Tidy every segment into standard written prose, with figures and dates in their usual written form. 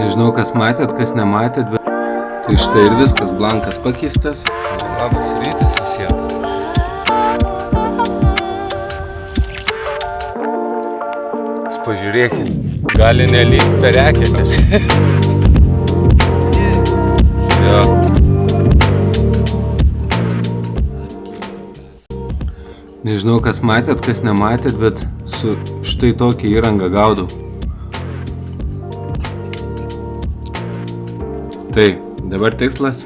Nežinau, kas matėt, kas nematėt, bet tai štai ir viskas, blankas pakeistas. Labas rytas visiems. Pažiūrėkit, gali nelyst per eketę. Jo. Nežinau, kas matėt, kas nematėt, bet su štai tokia įranga gaudau. Tai dabar tikslas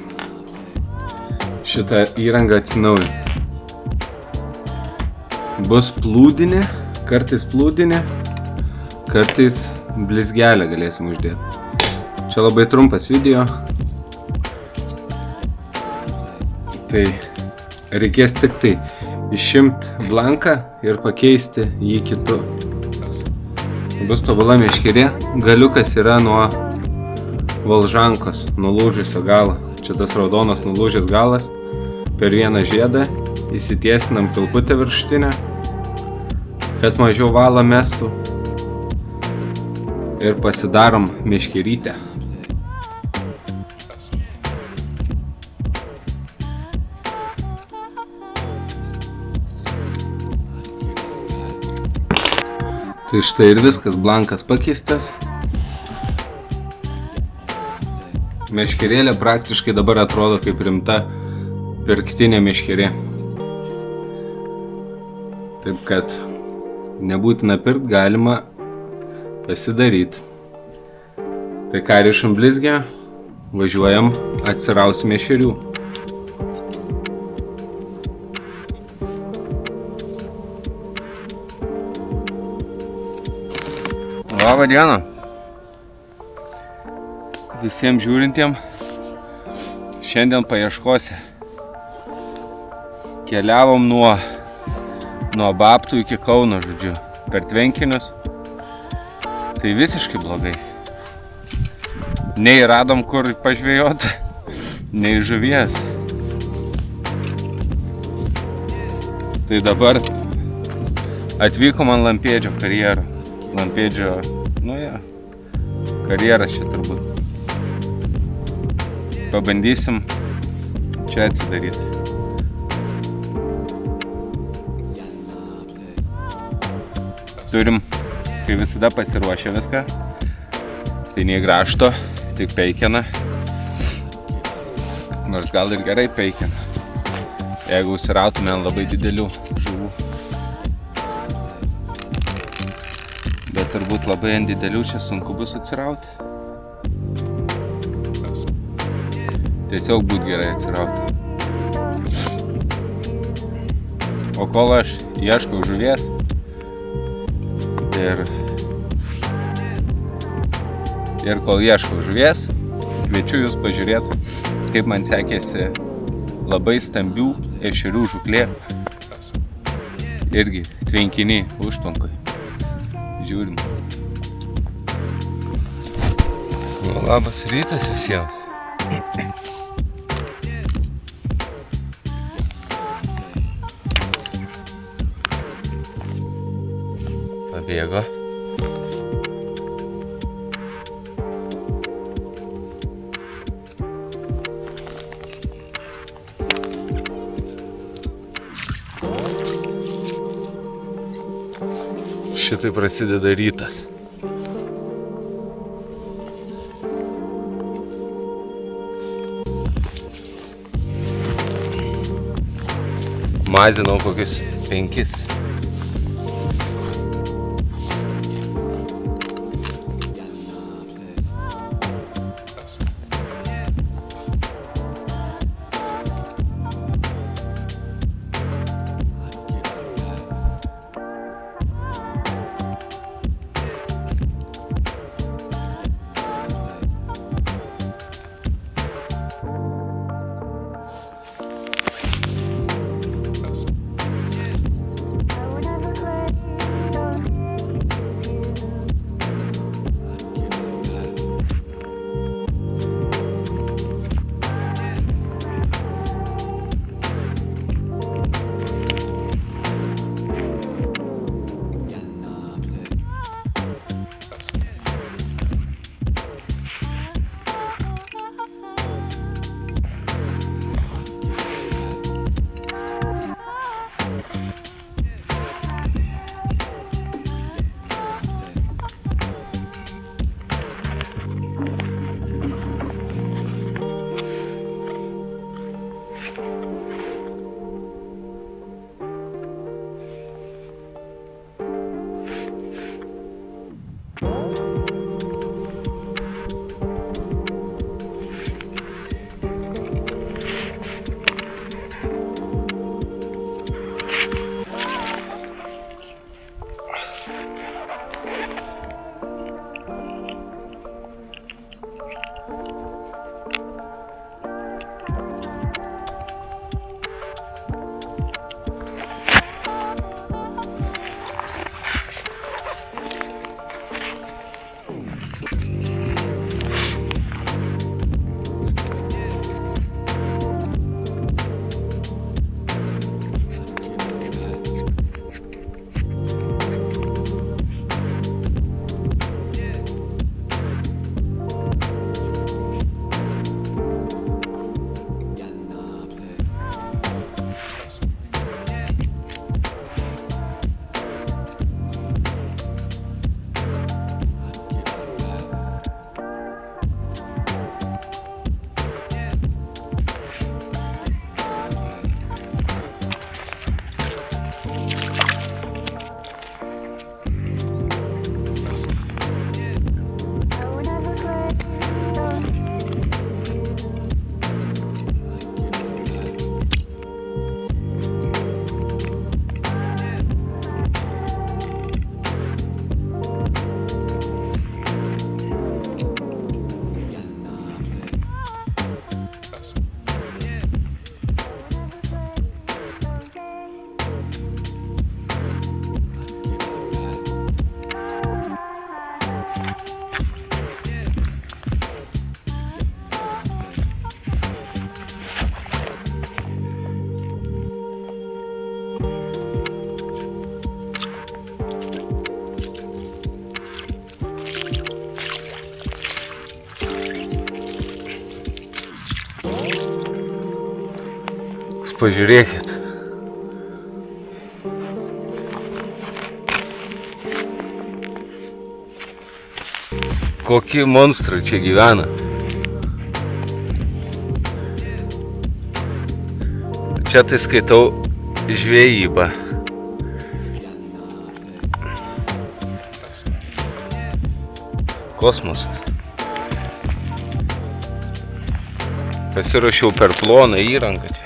šitą įrangą atsinaujinti. Bus plūdinė, kartais plūdinė, kartais blizgelę galėsim uždėti. Čia labai trumpas video. Tai reikės tik tai išimti blanką ir pakeisti jį kitu. Bus tobula meškerė. Galiukas yra nuo volžankos, nulūžusio galo. Čia tas raudonas nulūžęs galas. Per vieną žiedą įsitiesinam kilputę viršutinę, kad mažiau valą mestų. Ir pasidarom meškerytę. Tai štai ir viskas, blankas pakeistas. Meškerėlė praktiškai dabar atrodo kaip rimta pirktinė meškerė. Taip kad nebūtina pirkt, galima pasidaryti. Tai ką, rišam blizgę, važiuojam, atsirausim ešerių. Labą dieną visiems žiūrintiem. Šiandien paieškose. Keliavom nuo Babtų iki Kauno, žodžiu, per tvenkinius. Tai visiškai blogai. Nei radom kur pažvejot, nei žuvies. Tai dabar atvykom ant Lampėdžio karjero. Lampėdžio, karjeras čia turbūt. Pabandysim čia atsidaryti. Turim, kai visada, pasiruošę viską. Tai nei grąžto, tik peikena. Nors gal ir gerai peikena, jeigu užsirautume ant labai didelių žuvų. Bet turbūt labai ant didelių čia sunku bus atsirauti. Tiesiog būt gerai atsirauti. O kol aš ieškau žuvies ir kol ieškau žuvies, kviečiu jūs pažiūrėti, kaip man sekėsi labai stambių ešerių žūklė. Irgi tvenkiny užtvankoj. Žiūrim. Labas rytas visiems. Pabėgo. Šitai prasideda rytas. Mazinau kokius 5. pažiūrėkit. Kokie monstrai čia gyvena. Čia tai skaitau žvejybą. Kosmosas. Pasirašiau per ploną įrangą čia.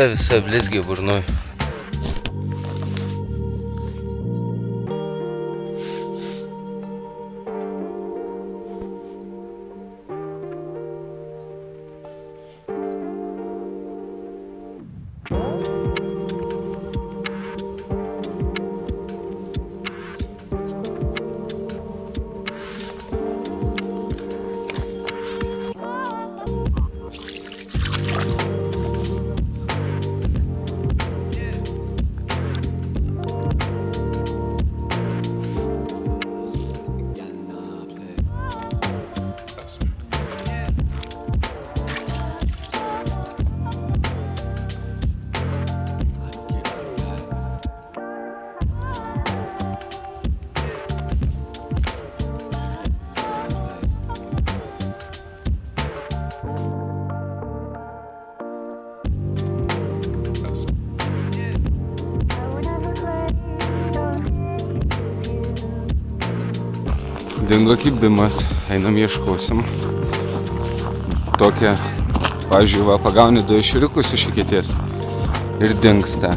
Visa blizgė burnoj. Dingo kibimas, einam ieškosim. Tokia, pavyzdžiui, pagauni 2 ešeriukus iš eketės ir dingsta.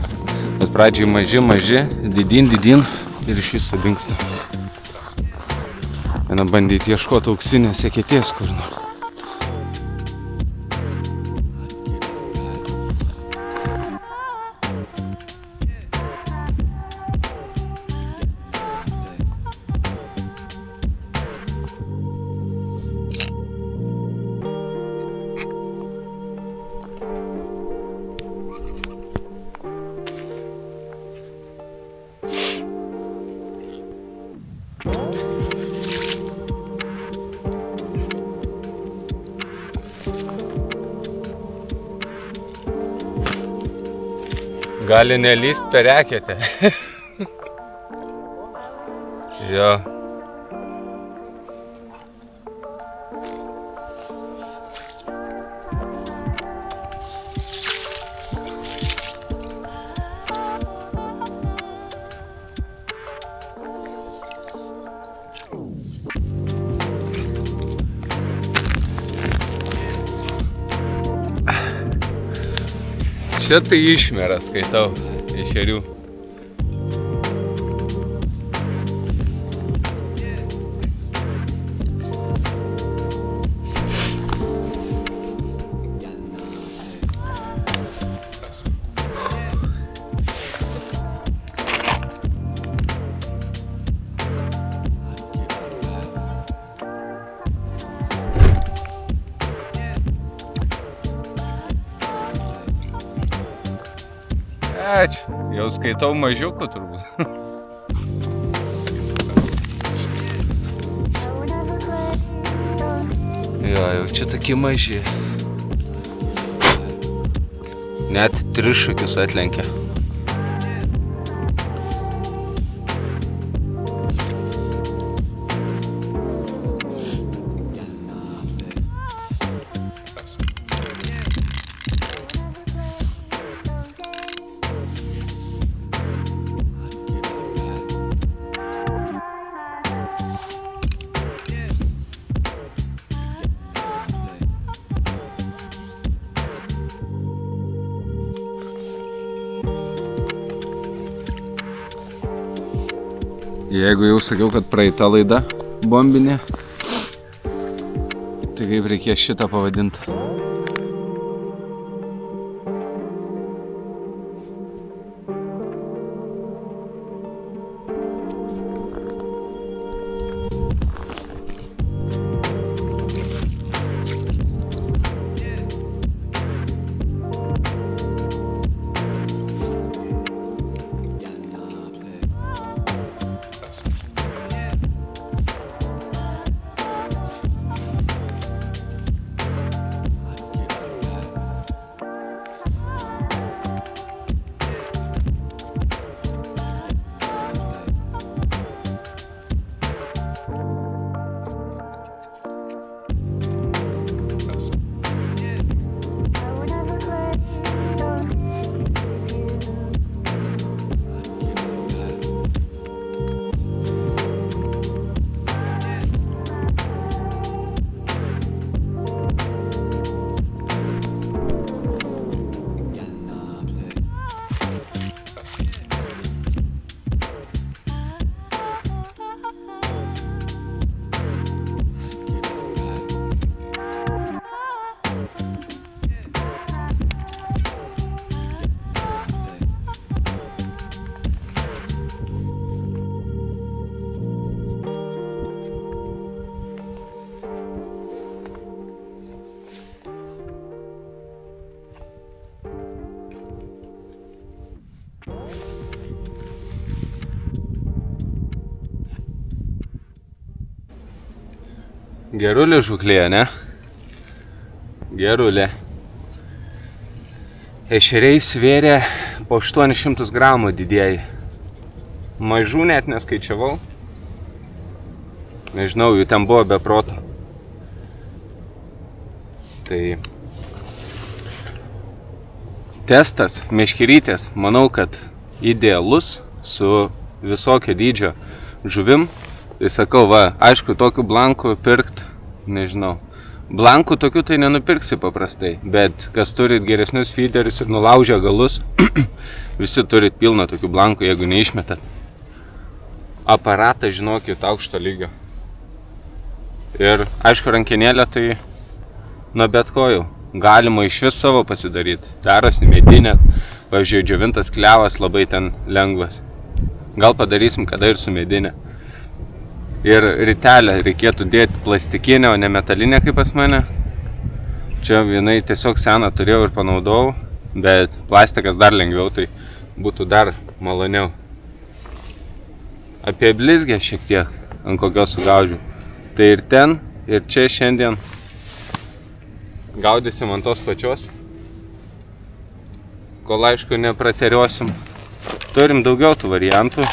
Bet pradžiai maži, didin ir iš viso dingsta. Einam bandyti ieškoti auksinės eketės kur nors. Gali nelyst per eketę. Jo. Čia tai išmera, skaitau, ešerių. Ačiū, jau skaitau mažiukų turbūt. Jo, jau čia tokie maži. Net 3 šakius atlenkia. Jeigu jau sakiau, kad praeita laida bombinė, tai kaip reikės šitą pavadinti. Gerulė žuklėje, ne? Gerulė. Ešeriai svėrė po 800 gramų didieji. Mažų net neskaičiavau. Nežinau, jų ten buvo be proto. Tai testas meškerytės, manau, kad idealus su visokio dydžio žuvim. Tai sakau, va, aišku, tokių blankų pirkt, nežinau. Blankų tokių tai nenupirksi paprastai, bet kas turit geresnius feederius ir nulaužę galus, visi turit pilną tokių blankų, jeigu neišmetat. Aparatą, žinokit, aukšto lygio. Ir, aišku, rankenėlę tai nuo bet ko jau. Galima iš vis savo pasidaryti. Darosi medinės, pavyzdžiui, džiovintas klevas labai ten lengvas. Gal padarysim kada ir su medinė. Ir ritelę reikėtų dėti plastikinę, o ne metalinę kaip pas mane. Čia vienai tiesiog seną turėjau ir panaudojau, bet plastikas dar lengviau, tai būtų dar maloniau. Apie blizgę šiek tiek, ant kokios sugaudžiu. Tai ir ten, ir čia šiandien gaudysim ant tos pačios, kol aišku neprateriosim. Turim daugiau tų variantų.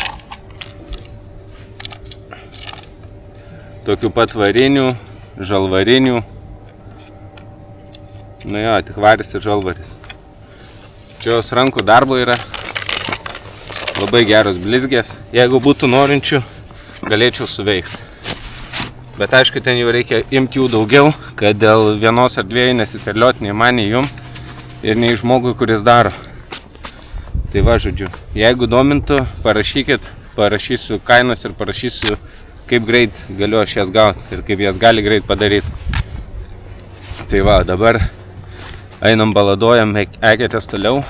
Tokių pat varinių, žalvarinių. Nu jo, tik varis ir žalvaris. Čia jos rankų darbo yra. Labai geros blizgės. Jeigu būtų norinčių, galėčiau suveikti. Bet aišku, ten jau reikia imti jų daugiau, kad dėl vienos ar dviejų nesiterliot nei man, nei jum ir nei žmogui, kuris daro. Tai va, žodžiu, jeigu domintų, parašykit, parašysiu kainas ir parašysiu, kaip greit galiu aš jas gauti ir kaip jas gali greit padaryti. Tai va, dabar einam baladojam eketės toliau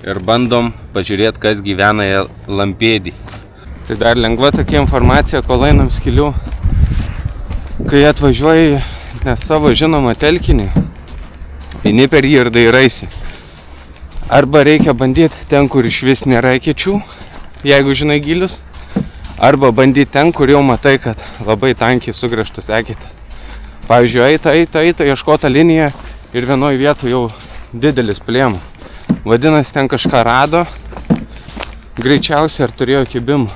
ir bandom pažiūrėti, kas gyvena lampėdį. Tai dar lengva tokia informacija, kol einam skilių. Kai atvažiuoji ne savo žinomą telkinį, eini per jį ir dairaisi. Arba reikia bandyti ten, kur iš vis nėra ekečių, jeigu žinai gilius. Arba bandyti ten, kur jau matai, kad labai tankiai sugręžtas eketės. Pavyzdžiui, eita, ieškota linija ir vienoj vietų jau didelis plėmų. Vadinasi, ten kažką rado, greičiausiai ar turėjo kibimų.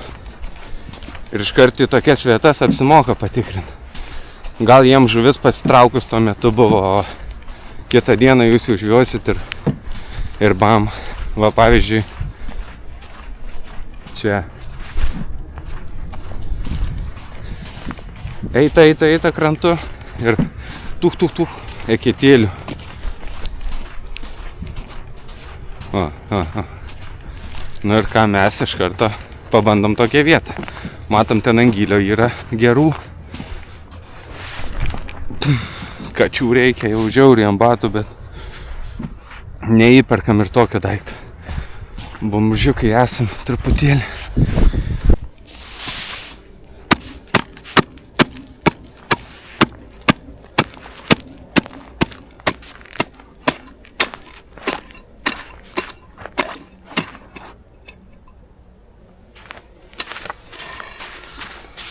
Ir iškart į tokias vietas apsimoka patikrinti. Gal jiems žuvis pasitraukus tuo metu buvo, o kitą dieną jūs jau žviosit ir bam. Va, pavyzdžiui, čia. Eita krantu ir tuch, eketėlių. Nu ir ką mes iš karto pabandom tokią vietą. Matom, ten ant gylio yra gerų. Kačių reikia jau žiauriai ant batų, bet neįperkam ir tokio daiktą. Bomžiukai esam truputėlį.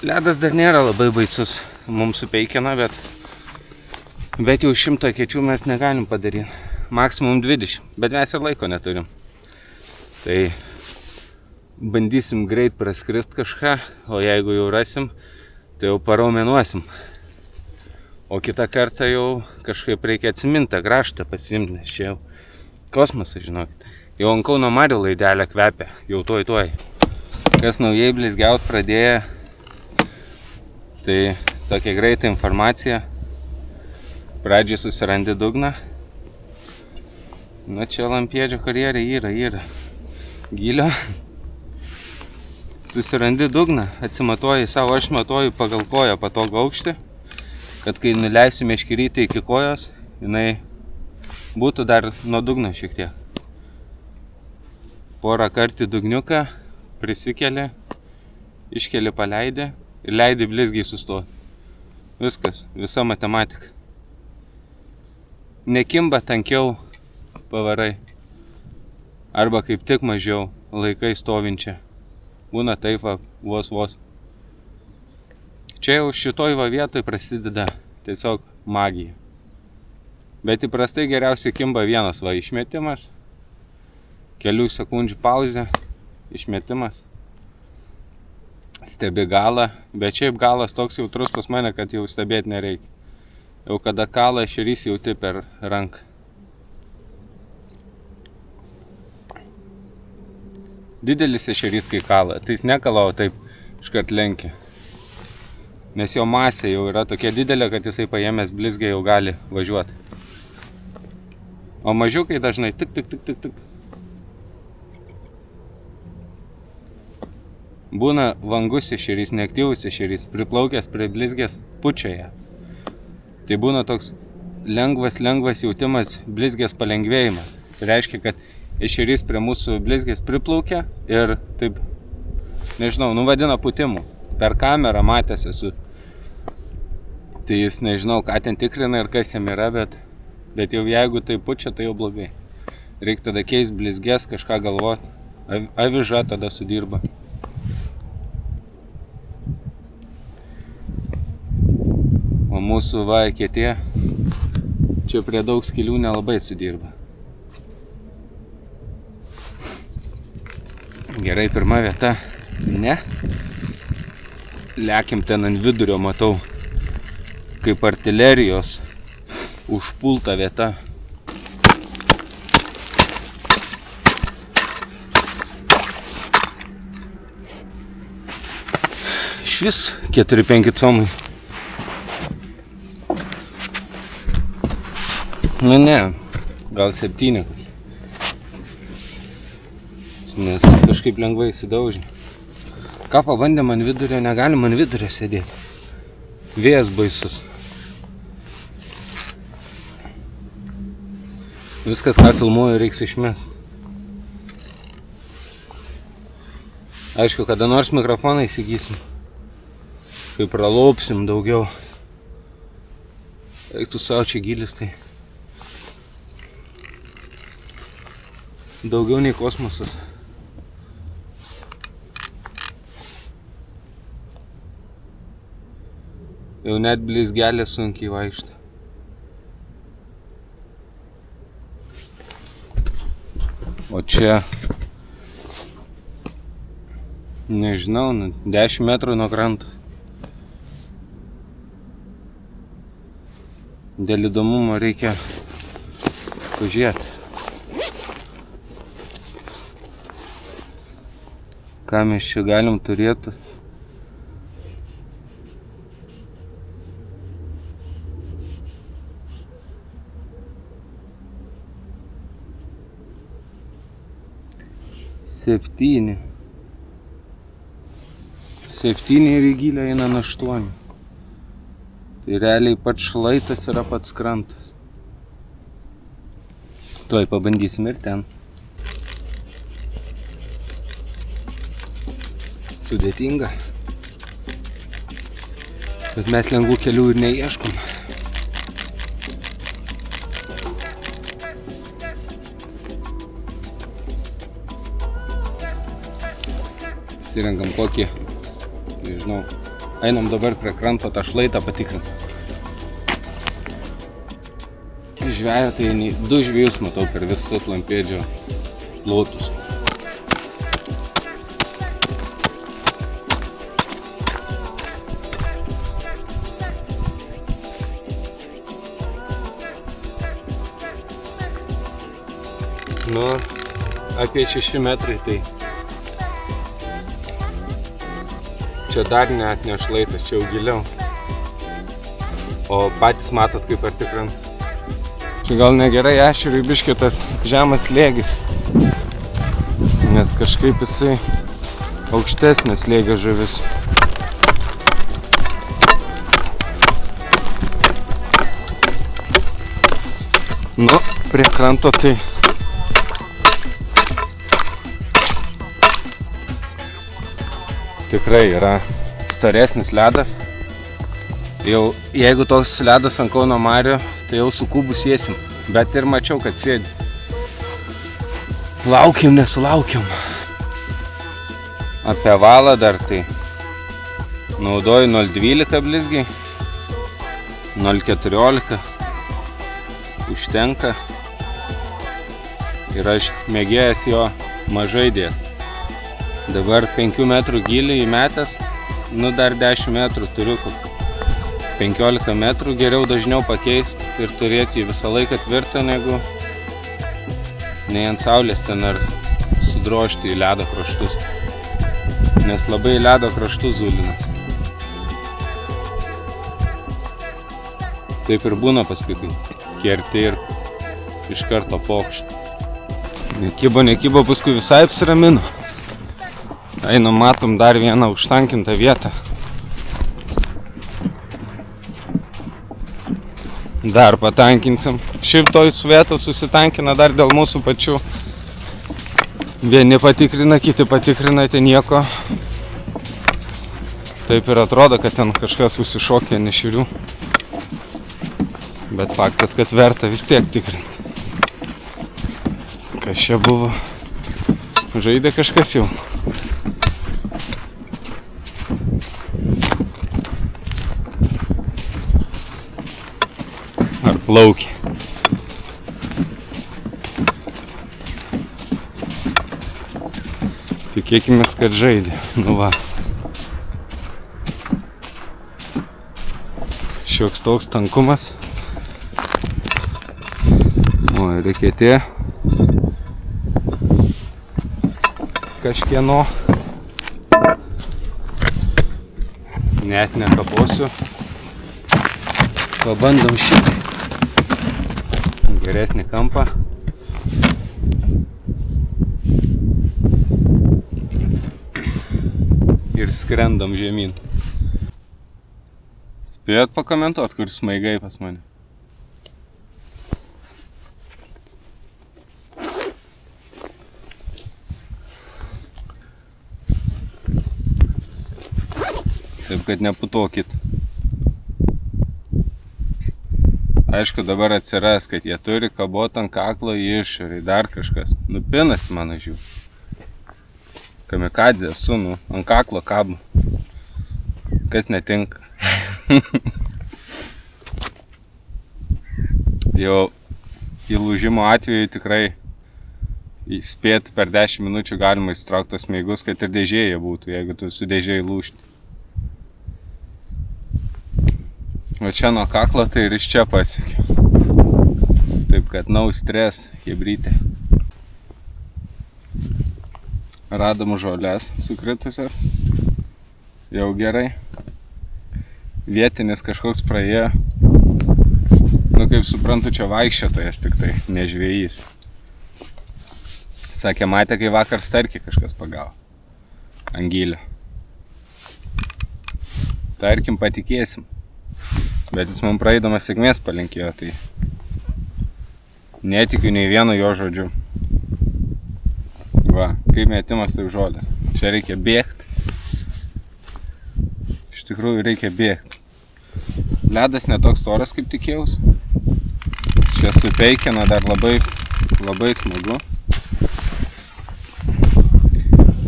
Ledas dar nėra labai baisus mums supeikina, bet jau 100 kečių mes negalim padaryti. Maksimum 20, bet mes ir laiko neturim. Tai bandysim greit praskrist kažką, o jeigu jau rasim, tai jau paraumenuosim. O kitą kartą jau kažkaip reikia atsiminti, grąžtą pasiimti, nes čia jau kosmosas, žinokit. Jau ant Kauno marių laidelę kvepia, jau tuoj. Kas naujai blizgiaut pradėjo, tai tokia greita informacija. Pradžiai susirandi dugną. Na čia lampėdžio karjerė yra. Gylio. Susirandi dugną, atsimatuoji savo, aš matuoju pagal koją patogų aukštį, kad kai nuleisiu meškerytę iki kojos, jinai būtų dar nuo dugno šiek tiek. Porą kartų dugniuką prisikeli, iškeli paleidė ir leidi blizgiai sustoti. Viskas, visa matematika. Nekimba tankiau pavarai. Arba kaip tik mažiau laikai stovinčią. Būna taip va, vos. Čia jau šitoj va vietoj prasideda tiesiog magija. Bet įprastai geriausiai kimba vienas va išmetimas. Kelių sekundžių pauzė, išmetimas. Stebi galą, bet šiaip galas toks jautrus pas mane, kad jau stebėti nereikia. Jau kada kalą ešerys jauti per ranką. Didelis ešerys kai kala, tai jis nekala, o taip iškart lenkia. Nes jo masė jau yra tokia didelė, kad jisai paėmęs blizgę jau gali važiuoti. O mažiukai dažnai tik. Būna vangus ešerys, neaktyvus ešerys, priplaukęs prie blizgės pučia ją. Tai būna toks lengvas jautimas blizgės palengvėjimas. Tai reiškia, kad ešerys prie mūsų blizgės priplaukia ir taip, nežinau, vadina putimu. Per kamerą matęs esu. Tai jis nežinau, ką ten tikrina ir kas jam yra, bet jau jeigu tai pučia, tai jau blogai. Reikia tada keisti blizgės, kažką galvoti. Aviža tada sudirba. O mūsų va eketė čia prie daug skylių nelabai sudirba. Gerai, pirma vieta. Ne. Lekim ten ant vidurio, matau, kaip artilerijos užpulta vieta. Išvis 4-5 comai. Nu ne, gal 7. Nes kažkaip lengvai įsidaužė. Ką pabandėm ant vidurio, negalim ant vidurio sėdėti. Vėjas baisus. Viskas, ką filmuoju, reiks išmest. Aišku, kada nors mikrofoną įsigysim. Kai pralaupsim daugiau. Reiktų savo čia gylis, tai daugiau nei kosmosas. Jau net blizgelė sunkiai vaikšto. O čia, nežinau, 10 metrų nuo kranto. Dėl įdomumo reikia pažiūrėti. Ką mes čia galim turėti. Septyni. 7 ir į gylę eina 8. Tai realiai pats šlaitas yra pats krantas. Tuoj pabandysim ir ten. Sudėtinga. Bet mes lengvų kelių ir neieškom. Įsirenkam kokį, nežinau, einam dabar prie kranto tą šlaitą patikrinti. Žvejo tai 2 žvejus matau per visus lampėdžio plotus. Nu, apie 6 metrai tai. Čia dar net ne šlaitas, čia jau giliau. O patys matot, kaip arti krantą. Čia gal negerai ešeriui biškį tas žemas slėgis. Nes kažkaip jisai aukštesnės slėgio žuvis. Nu, prie kranto tai tikrai yra storesnis ledas. Jau jeigu toks ledas ant Kauno marių, tai jau su kubu sėsim. Bet ir mačiau, kad sėdi. Laukiam, nesulaukiam. Apie valą dar tai naudoju 0,12 blizgiai, 0,14. Užtenka. Ir aš mėgėjęs jo mažai dėti. Dabar 5 metrų gylį įmetęs, nu dar 10 metrų turiu, 15 metrų geriau dažniau pakeisti ir turėti jį visą laiką tvirtą, negu nei ant saulės ten ar sudrožti į ledo kraštus. Nes labai ledo kraštus zulina. Taip ir būna paskui, kai kerti ir iš karto pokšti. Nekybo, paskui visai apsiramino. Einam, matom dar vieną užtankintą vietą. Dar patankinsim. Šiaip toj vietą susitankina dar dėl mūsų pačių. Vieni patikrina, kiti patikrina, tai nieko. Taip ir atrodo, kad ten kažkas užsišokė neširių. Bet faktas, kad verta vis tiek tikrinti. Kas čia buvo? Žaidė kažkas jau. Ar plaukė. Tikėkimės, kad žaidė. Nu va. Šioks toks tankumas. O, reikėtė. Kažkieno. Net nekaposiu. Pabandom šitą. Geresnį kampą. Ir skrendam žemyn. Spėjot pakomentuot, kur smaigai pas mane? Taip, kad neputokit. Aišku, dabar atsiras, kad jie turi kabot ant kaklo į išorį, dar kažkas. Nupinasi mano žiū. Kamikadzė esu, nu, ant kaklo kabu. Kas netinka. Jau įlūžimo atveju tikrai spėt per 10 minučių galima įsitraukti tos smeigus, kad ir dėžėje būtų, jeigu tu su dėžėje lūžti. O čia nuo kaklo tai ir iš čia pasiekė. Taip kad no stress, hebrytė. Radom žolės sukritusios. Jau gerai. Vietinis kažkoks praėjo. Nu, kaip suprantu, čia vaikščiotojas tik tai, ne žvejys. Sakė, matė, kai vakar starkį kažkas pagavo. Ant gylio. tarkim, patikėsim. Bet jis man praeidamas sėkmės palinkėjo, tai netikiu nei vieno jo žodžiu. Va, kaip metimas, taip žolės. Čia reikia bėgti. Iš tikrųjų reikia bėgti. Ledas netoks storas, kaip tikėjaus. Čia su peikena dar labai smagu.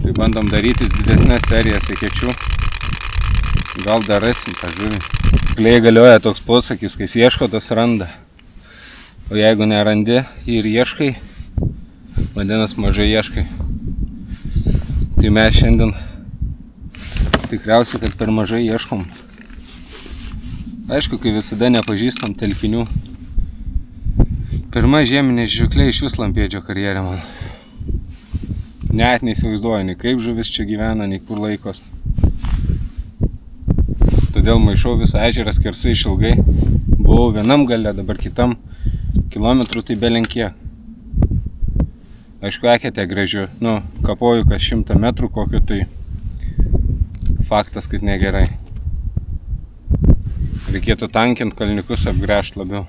Tai bandom daryti didesnės serijas ekečių. Gal dar rasim tą žuvį. Klėje galioja toks posakis, kai jis ieško, tas randa. O jeigu nerandi ir ieškai, vadinasi mažai ieškai. Tai mes šiandien tikriausiai, kad per mažai ieškom. Aišku, kai visada nepažįstam telkinių. Pirma žieminė žviklė iš vis lampėdžio karjerė man. Net neįsivaizduoju, nei kaip žuvis čia gyvena, nei kur laikos. Todėl maišau visą ežerą skersai išilgai. Buvau vienam gale, dabar kitam kilometrų, tai belenkie. Aišku, eketę gražiu, kapoju kas 100 metrų kokiu, tai faktas, kad negerai. Reikėtų tankint kalniukus, apgręžt labiau.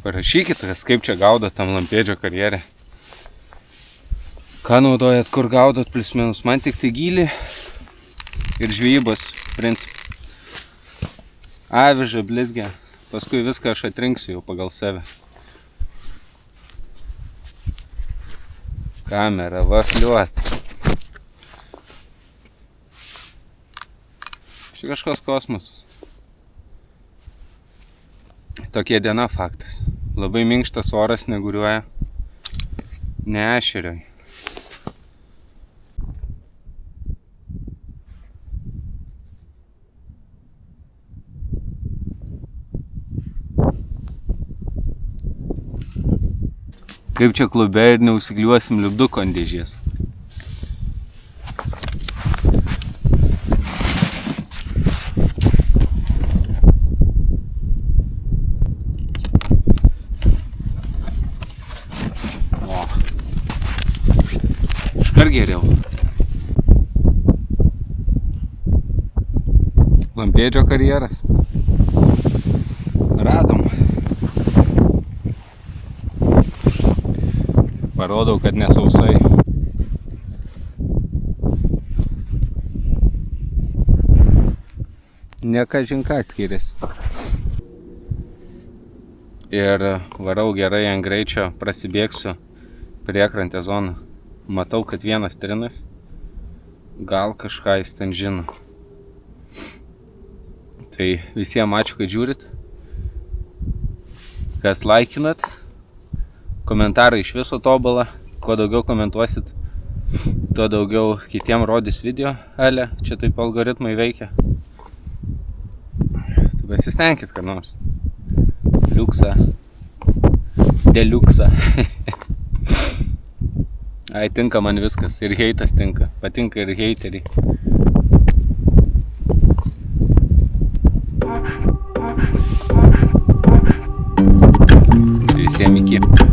Parašykit, kaip čia gaudot tam lampėdžio karjerę. Ką naudojat, kur gaudot, plius minus. Man tik tai gylį ir žvejybos principą. Avižą, blizgę. Paskui viską aš atrinksiu jau pagal save. Kamera, vafliuot. Čia kažkoks kosmosas. Tokie diena faktas. Labai minkštas oras, neguriuoja. Ne ešerioj. Kaip čia klube ir neusikliuosim liubduko ant dėžės. O. Iškart geriau. Lampėdžio karjeras. Radom. Parodau, kad nesausai. Ne kažin ką skiriasi. Ir varau gerai ant greičio, prasibėgsiu priekrantę zoną. Matau, kad vienas trinas. Gal kažką jis ten žino. Tai visiems ačiū, kad žiūrit. Kas laikinat. Komentarai iš viso tobulą. Kuo daugiau komentuosit, tuo daugiau kitiem rodys video. Ale, čia taip algoritmai veikia. Tai pasistengkit, kad nors. Liuksą. Deliuksą. Ai, tinka man viskas. Ir heitas tinka. Patinka ir heiteriai. Visiems iki.